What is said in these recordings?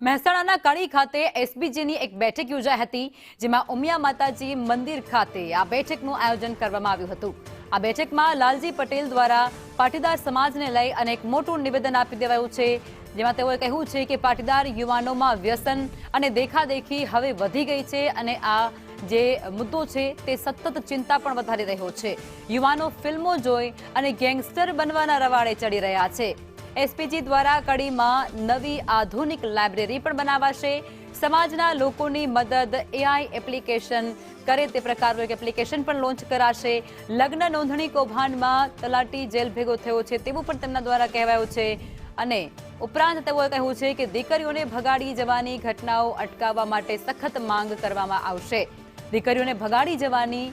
મહેસાણાના કડી ખાતે એસબીજીની એક બેઠક યોજાઈ હતી, જેમાં ઉમિયા માતાજી મંદિર ખાતે આ બેઠકનું આયોજન કરવામાં આવ્યું હતું। આ બેઠકમાં લાલજી પટેલ દ્વારા પાટીદાર સમાજને લઈ અનેક મોટું નિવેદન આપી દેવાયું છે, જેમાં તેઓએ કહ્યું છે કે પાટીદાર યુવાનોમાં વ્યસન અને દેખાદેખી હવે વધી ગઈ છે અને આ જે મુદ્દો છે તે સતત ચિંતા પણ વધારી રહ્યો છે। યુવાનો ફિલ્મો જોઈ અને ગેંગસ્ટર બનવાના રવાડે ચડી રહ્યા છે। એસપીજી દ્વારા કડીમાં નવી આધુનિક લાઇબ્રેરી પણ બનાવાશે। સમાજના લોકોની મદદ એઆઈ એપ્લિકેશન કરે તે પ્રકારનું એક એપ્લિકેશન પણ લોન્ચ કરાશે। લગ્ન નોંધણી કૌભાંડમાં તલાટી જેલ ભેગો થયો છે તેવું પણ તેમના દ્વારા કહેવાયું છે અને ઉપરાંત તેઓએ કહ્યું છે કે દીકરીઓને ભગાડી જવાની ઘટનાઓ અટકાવવા માટે સખત માંગ કરવામાં આવશે। દીકરીઓને ભગાડી જવાની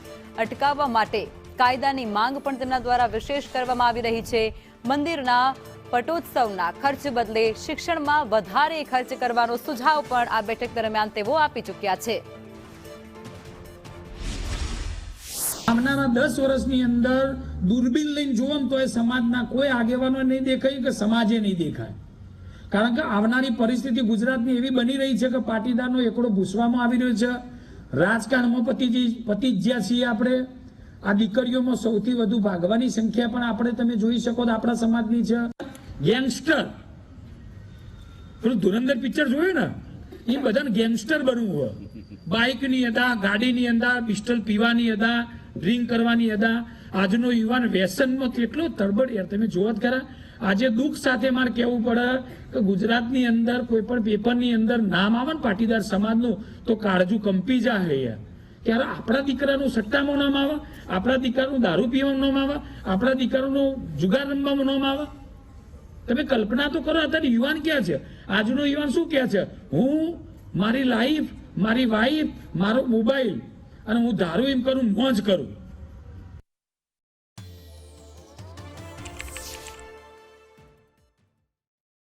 અટકાવવા માટે કાયદાની માંગ પણ તેમના દ્વારા વિશેષ કરવામાં આવી રહી છે। મંદિરના પટોત્સવના ખર્ચ બદલે શિક્ષણમાં વધારે ખર્ચ કરવાનો સુઝાવ પણ આ બેઠક દરમિયાન તેઓ આપી ચૂક્યા છે। આવનારા 10 વર્ષની અંદર દૂરબીન લઈને જોવો તો એ સમાજના કોઈ આગેવાનો નહીં દેખાય કે સમાજે નહીં દેખાય, કારણ કે આવનારી પરિસ્થિતિ ગુજરાતની એવી બની રહી છે કે પાટીદારનો એકડો ભૂસવામાં આવી રહ્યો છે। રાજકારણમાં પતિ જ્યાં છીએ આપણે, આ દીકરીઓમાં સૌથી વધુ ભાગવાની સંખ્યા પણ આપણે તમે જોઈ શકો તો આપણા સમાજની છે। ગેંગસ્ટર, પેલું ધુરંધર પિક્ચર જોયું ને, એ બધાને ગેંગસ્ટર બનવું હોય। બાઇકની અદા, ગાડીની અંદર પિસ્ટલ પીવાની અદા, ડ્રિંક કરવાની અદા। આજનો યુવાન વ્યસનમાં કેટલો તરબડ, યાર તમે જોવો જ ખરા। આજે દુઃખ સાથે મારે કહેવું પડે કે ગુજરાતની અંદર કોઈ પણ પેપરની અંદર નામ આવે ને પાટીદાર સમાજનું તો કાળજું કંપી જાય યાર। ત્યારે આપણા દીકરાનું સટ્ટામાં નામ આવે, આપણા દીકરાનું દારૂ પીવાનું નામ આવે, આપણા દીકરાનું જુગાર રમવાનું નામ આવે। તમે કલ્પના તો કરો, અત્યારે યુવાન ક્યાં છે? આજનો યુવાન શું કહે છે? હું મારી લાઈફ, મારી વાઈફ, મારો મોબાઈલ અને હું દારૂ એમ કરું, મોજ કરું।